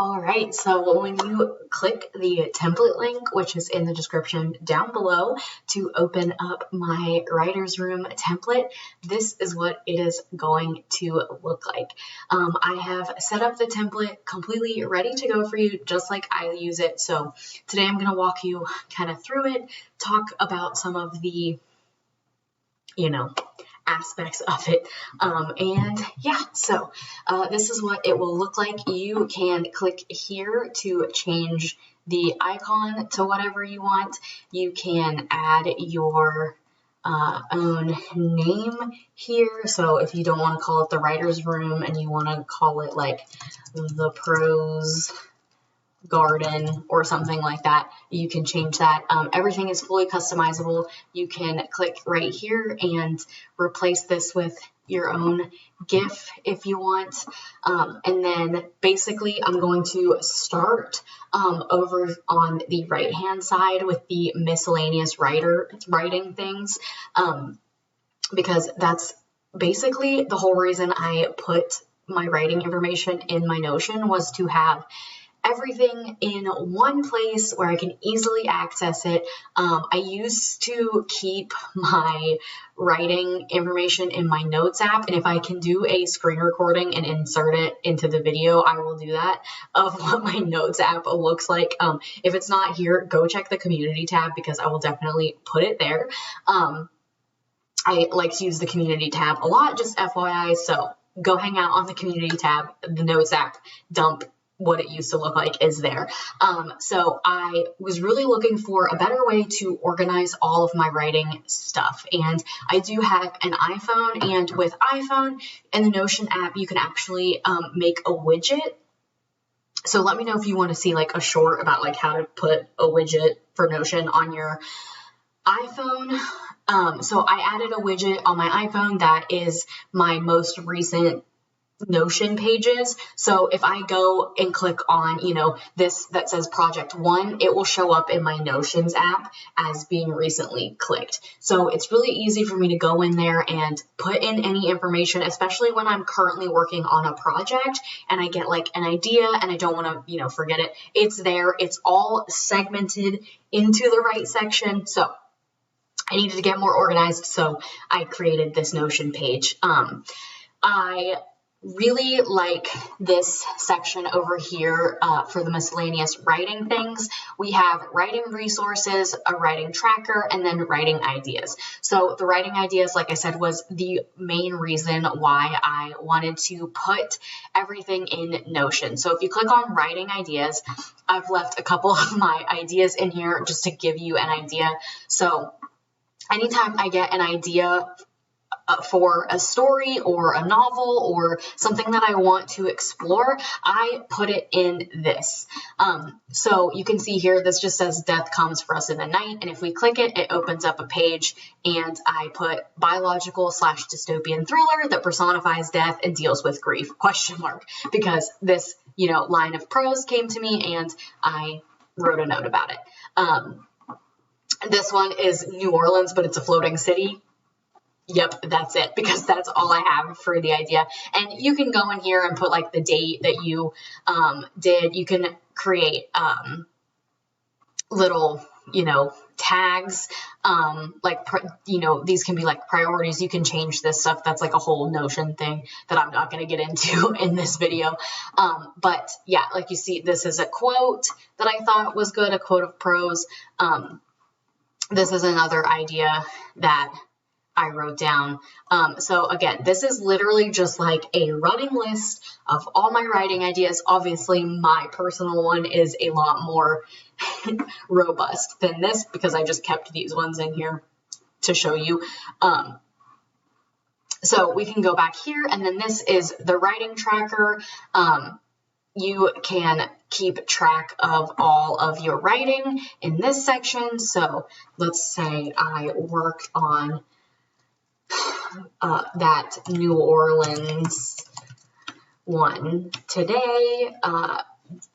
All right, so when you click the template link, which is in the description down below, to open up my writer's room template, this is what it is going to look like. I have set up the template completely ready to go for you, just like I use it. So today I'm going to walk you kind of through it, talk about some of the, aspects of it. And yeah, so this is what it will look like. You can click here to change the icon to whatever you want. You can add your own name here. So if you don't want to call it the writer's room and you want to call it like the prose garden or something like that, you can change that. Everything is fully customizable. You can click right here and replace this with your own GIF if you want. And then basically I'm going to start over on the right hand side with the miscellaneous writing things, because that's basically the whole reason I put my writing information in my Notion, was to have everything in one place where I can easily access it. I used to keep my writing information in my notes app, and if I can do a screen recording and insert it into the video, I will do that, of what my notes app looks like. If it's not here, go check the community tab because I will definitely put it there. I like to use the community tab a lot, just FYI, so go hang out on the community tab. The notes app dump what it used to look like is there. So I was really looking for a better way to organize all of my writing stuff. And I do have an iPhone, and with iPhone and the Notion app, you can actually make a widget. So let me know if you want to see like a short about like how to put a widget for Notion on your iPhone. So I added a widget on my iPhone that is my most recent Notion pages. So if I go and click on, this that says project 1, it will show up in my Notions app as being recently clicked. So it's really easy for me to go in there and put in any information, especially when I'm currently working on a project and I get like an idea and I don't want to, forget it. It's there. It's all segmented into the right section. So I needed to get more organized, so I created this Notion page. I really like this section over here for the miscellaneous writing things. We have writing resources, a writing tracker, and then writing ideas. So the writing ideas, like I said, was the main reason why I wanted to put everything in Notion. So if you click on writing ideas, I've left a couple of my ideas in here just to give you an idea. So anytime I get an idea for a story or a novel or something that I want to explore, I put it in this. So you can see here, this just says death comes for us in the night. And if we click it, it opens up a page, and I put biological/dystopian thriller that personifies death and deals with grief, ? Because this, line of prose came to me and I wrote a note about it. This one is New Orleans, but it's a floating city. Yep, that's it, because that's all I have for the idea. And you can go in here and put like the date that you did. You can create little, tags, these can be like priorities. You can change this stuff. That's like a whole Notion thing that I'm not going to get into in this video. But yeah, like you see, this is a quote that I thought was good, a quote of prose. This is another idea that I wrote down. So again, this is literally just like a running list of all my writing ideas. Obviously, my personal one is a lot more robust than this because I just kept these ones in here to show you. So we can go back here, and then this is the writing tracker. You can keep track of all of your writing in this section. So let's say I worked on that New Orleans one today.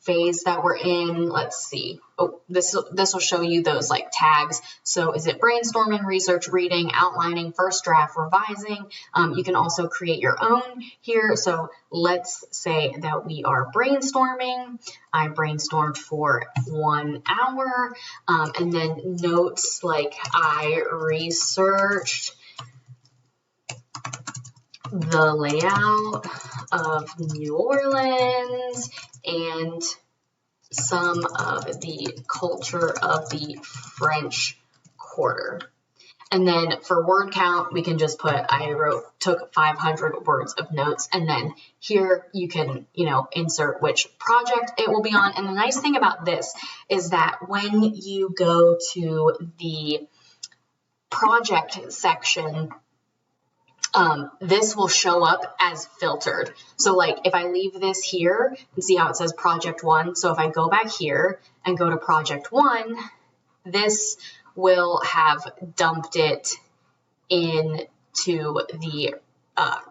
phase that we're in. Let's see. Oh, this will show you those like tags. So is it brainstorming, research, reading, outlining, first draft, revising? You can also create your own here. So let's say that we are brainstorming. I brainstormed for 1 hour, and then notes like I researched the layout of New Orleans and some of the culture of the French Quarter. And then for word count, we can just put, took 500 words of notes. And then here you can, insert which project it will be on. And the nice thing about this is that when you go to the project section, this will show up as filtered. So like if I leave this here and see how it says project 1. So if I go back here and go to project 1, this will have dumped it into the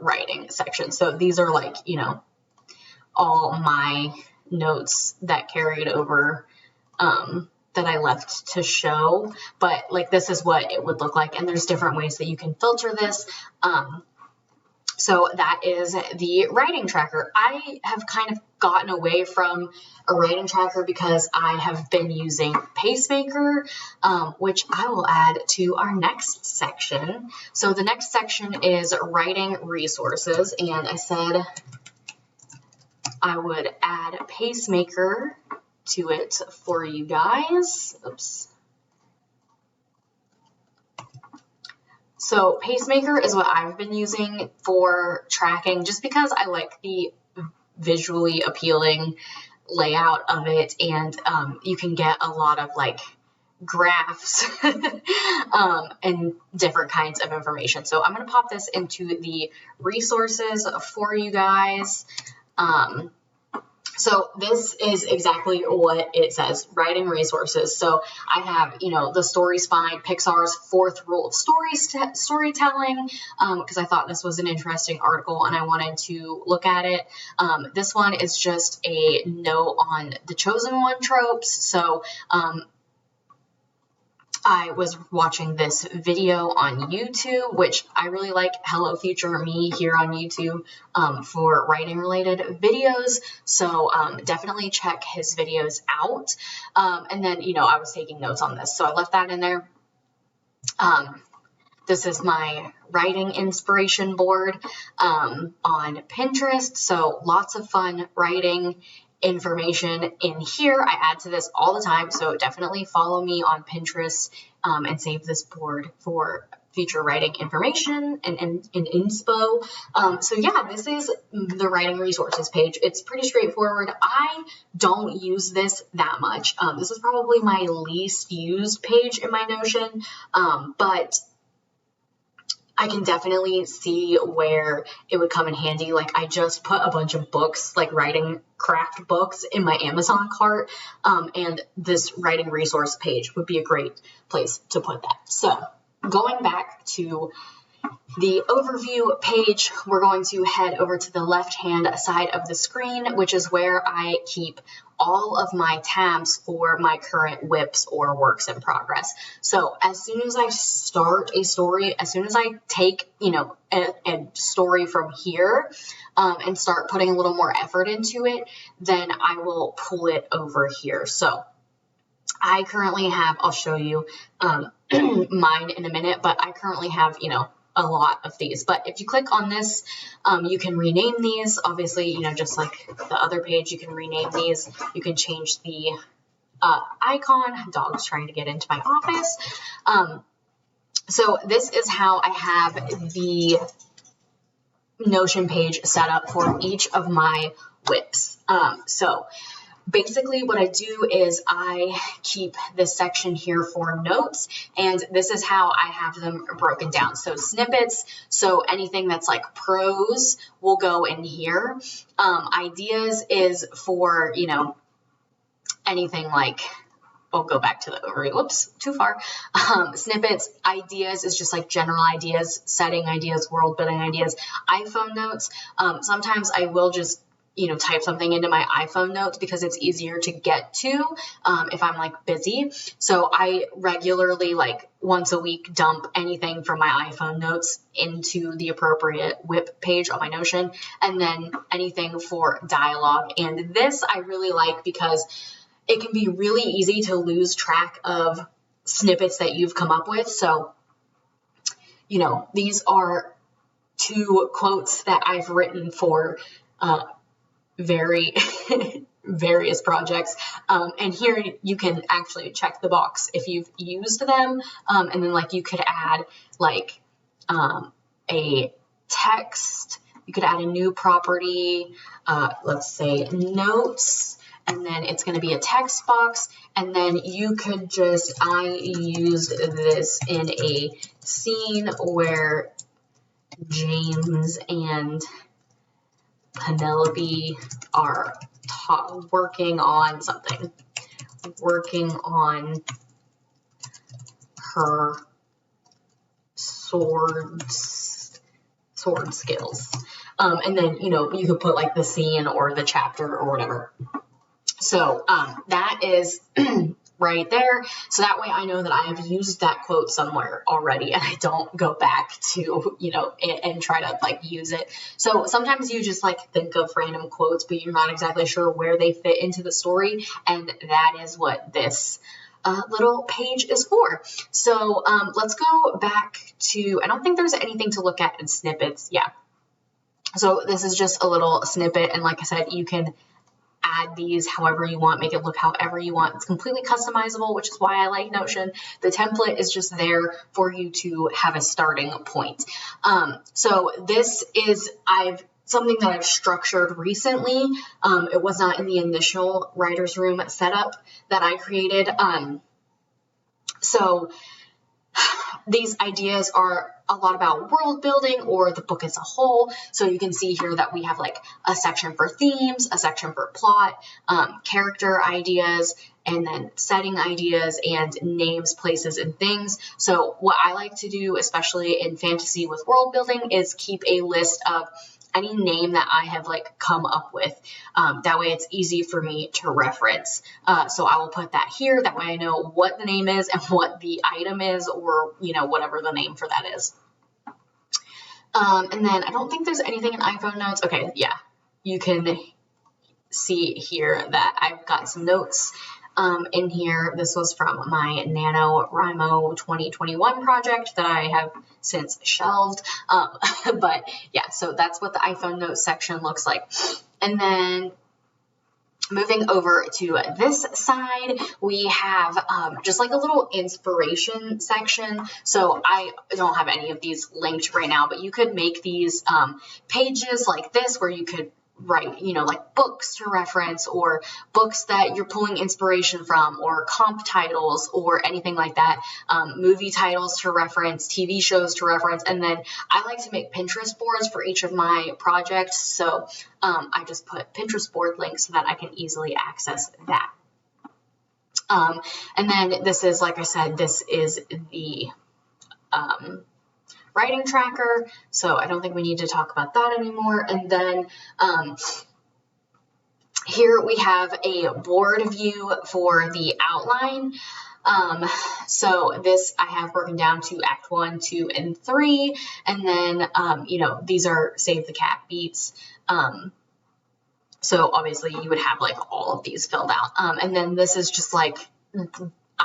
writing section. So these are like, all my notes that carried over, that I left to show, but like this is what it would look like, and there's different ways that you can filter this. So that is the writing tracker. I have kind of gotten away from a writing tracker because I have been using Pacemaker, which I will add to our next section. So the next section is writing resources, and I said I would add Pacemaker to it for you guys. Oops. So Pacemaker is what I've been using for tracking just because I like the visually appealing layout of it, and you can get a lot of like graphs and different kinds of information. So I'm going to pop this into the resources for you guys. So this is exactly what it says, writing resources. So I have, the Story Spine, Pixar's 4th rule of storytelling, because I thought this was an interesting article and I wanted to look at it. This one is just a note on the chosen one tropes. So I was watching this video on YouTube, which I really like, Hello Future Me here on YouTube, for writing related videos. So definitely check his videos out. And then, I was taking notes on this, so I left that in there. This is my writing inspiration board on Pinterest. So lots of fun writing information in here. I add to this all the time, so definitely follow me on Pinterest and save this board for future writing information and inspo. So yeah, this is the writing resources page. It's pretty straightforward. I don't use this that much. This is probably my least used page in my Notion, but I can definitely see where it would come in handy. Like I just put a bunch of books, like writing craft books, in my Amazon cart, and this writing resource page would be a great place to put that. So going back to the overview page, we're going to head over to the left-hand side of the screen, which is where I keep all of my tabs for my current WIPs or works in progress. So as soon as I start a story, as soon as I take, a story from here and start putting a little more effort into it, then I will pull it over here. So I currently have, I'll show you mine in a minute, but I currently have, a lot of these. But if you click on this, you can rename these. Obviously, just like the other page, you can rename these. You can change the icon. Dog's trying to get into my office. So this is how I have the Notion page set up for each of my WIPs. So basically what I do is I keep this section here for notes, and this is how I have them broken down. So snippets, so anything that's like prose will go in here. Ideas is for, anything like, we'll go back to the overview. Whoops, too far. Snippets, ideas is just like general ideas, setting ideas, world building ideas. iPhone notes, sometimes I will just type something into my iPhone notes because it's easier to get to if I'm like busy. So I regularly, like once a week, dump anything from my iPhone notes into the appropriate WIP page on my Notion, and then anything for dialogue. And this I really like because it can be really easy to lose track of snippets that you've come up with. So, these are 2 quotes that I've written for various projects. And here you can actually check the box if you've used them. And then like you could add like a text, you could add a new property, let's say notes, and then it's going to be a text box. And then you could just, I used this in a scene where James and Penelope are working on something, working on her sword skills. And then, you could put like the scene or the chapter or whatever. So that is right there. So that way I know that I have used that quote somewhere already and I don't go back to, and try to like use it. So sometimes you just like think of random quotes, but you're not exactly sure where they fit into the story. And that is what this little page is for. So let's go back to, I don't think there's anything to look at in snippets. Yeah. So this is just a little snippet. And like I said, you can add these however you want, make it look however you want. It's completely customizable, which is why I like Notion. The template is just there for you to have a starting point. So this is something that I've structured recently. It was not in the initial writer's room setup that I created. So these ideas are a lot about world building or the book as a whole. So you can see here that we have like a section for themes, a section for plot, character ideas, and then setting ideas and names, places, and things. So what I like to do, especially in fantasy with world building, is keep a list of any name that I have like come up with. That way it's easy for me to reference. So I will put that here. That way I know what the name is and what the item is, or, whatever the name for that is. And then I don't think there's anything in iPhone notes. Okay. Yeah. You can see here that I've got some notes in here. This was from my NaNoWriMo 2021 project that I have since shelved. But yeah, so that's what the iPhone notes section looks like. And then moving over to this side, we have just like a little inspiration section. So I don't have any of these linked right now, but you could make these pages like this where you could write, like books to reference, or books that you're pulling inspiration from, or comp titles, or anything like that, movie titles to reference, TV shows to reference. And then I like to make Pinterest boards for each of my projects. So I just put Pinterest board links so that I can easily access that. And then this is, like I said, this is the writing tracker, so I don't think we need to talk about that anymore. And then here we have a board view for the outline. So this I have broken down to Act 1, 2, and 3, and then these are Save the Cat beats. So obviously you would have like all of these filled out. And then this is just like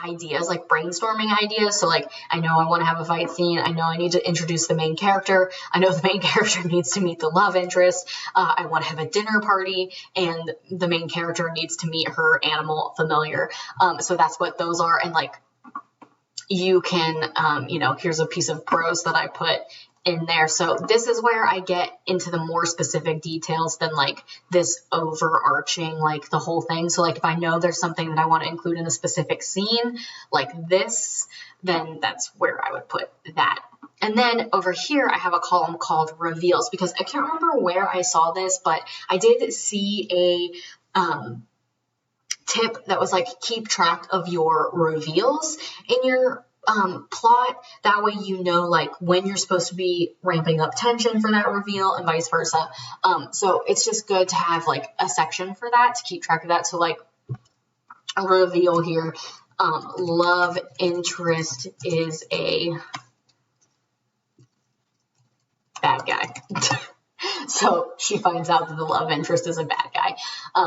ideas, like brainstorming ideas. So like, I know I want to have a fight scene. I know I need to introduce the main character. I know the main character needs to meet the love interest. I want to have a dinner party, and the main character needs to meet her animal familiar. So that's what those are. And like, you can, here's a piece of prose that I put in there. So this is where I get into the more specific details than like this overarching, like the whole thing. So like if I know there's something that I want to include in a specific scene like this, then that's where I would put that. And then over here, I have a column called reveals, because I can't remember where I saw this, but I did see a tip that was like, keep track of your reveals in your plot. That way you know like when you're supposed to be ramping up tension for that reveal and vice versa. So it's just good to have like a section for that to keep track of that. So like a reveal here, love interest is a bad guy. So she finds out that the love interest is a bad guy.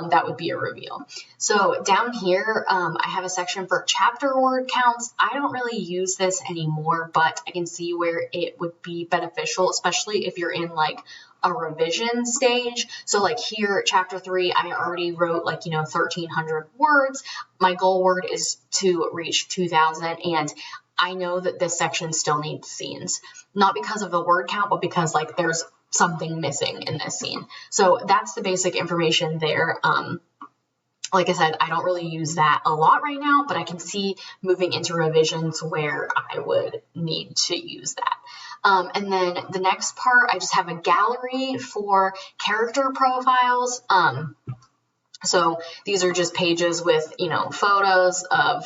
That would be a reveal. So down here, I have a section for chapter word counts. I don't really use this anymore, but I can see where it would be beneficial, especially if you're in like a revision stage. So like here, chapter 3, I already wrote like, 1,300 words. My goal word is to reach 2,000, and I know that this section still needs scenes, not because of the word count, but because like there's something missing in this scene. So that's the basic information there. Like I said, I don't really use that a lot right now, but I can see moving into revisions where I would need to use that. And then the next part, I just have a gallery for character profiles. So these are just pages with, photos of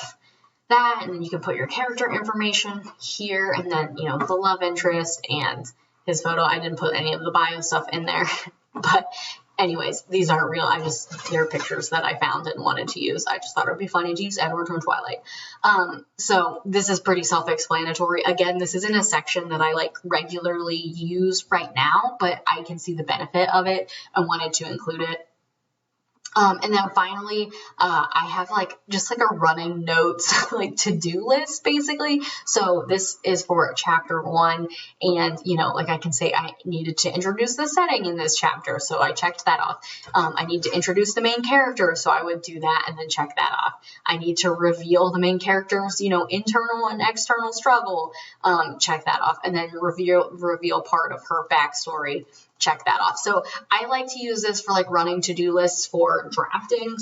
that, and then you can put your character information here, and then, the love interest and his photo. I didn't put any of the bio stuff in there, but anyways, these aren't real. They're pictures that I found and wanted to use. I just thought it would be funny to use Edward from Twilight. So this is pretty self-explanatory. Again, this isn't a section that I like regularly use right now, but I can see the benefit of it and wanted to include it. And then finally, I have just a running notes, to-do list basically. So this is for chapter 1. And, I can say I needed to introduce the setting in this chapter. So I checked that off. I need to introduce the main character. So I would do that and then check that off. I need to reveal the main character's, internal and external struggle. Check that off. And then reveal part of her backstory. Check that off. So I like to use this for running to-do lists for drafting,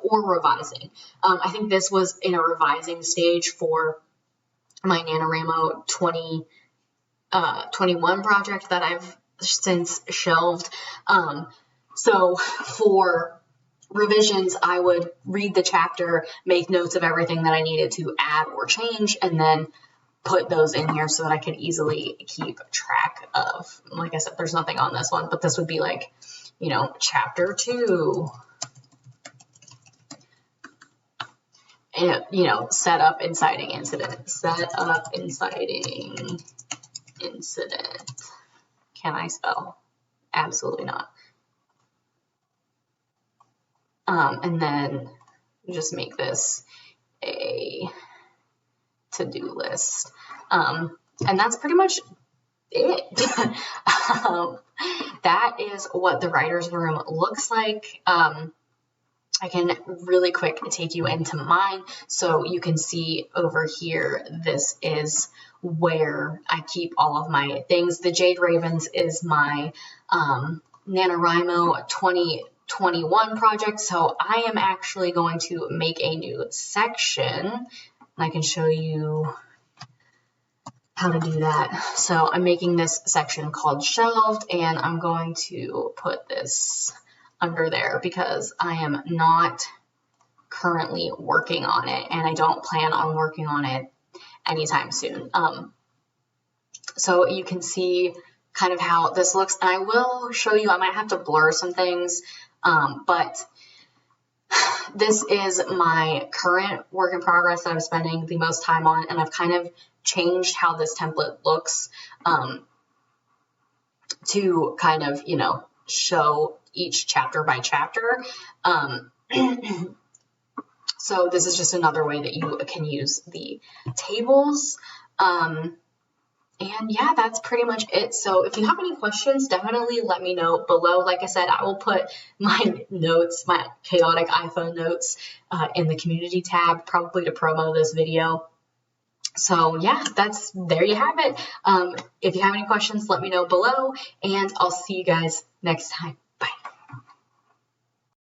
or revising. I think this was in a revising stage for my NaNoWriMo 2021 project that I've since shelved. So for revisions, I would read the chapter, make notes of everything that I needed to add or change, and then put those in here so that I could easily keep track of. Like I said, there's nothing on this one, but this would be chapter 2. And, set up inciting incident. Set up inciting incident. Can I spell? Absolutely not. And then just make this a to-do list. And that's pretty much it. That is what the writer's room looks like. I can really quick take you into mine. So you can see over here, this is where I keep all of my things. The Jade Ravens is my NaNoWriMo 2021 project. So I am actually going to make a new section. I can show you how to do that. So I'm making this section called Shelved, and I'm going to put this under there because I am not currently working on it, and I don't plan on working on it anytime soon. So you can see kind of how this looks, and I will show you, I might have to blur some things, but this is my current work in progress that I'm spending the most time on, and I've kind of changed how this template looks to kind of, show each chapter by chapter. So this is just another way that you can use the tables. And yeah, that's pretty much it. So if you have any questions, definitely let me know below. Like I said, I will put my notes, my chaotic iPhone notes in the community tab, probably to promo this video. So yeah, there you have it. If you have any questions, let me know below, and I'll see you guys next time.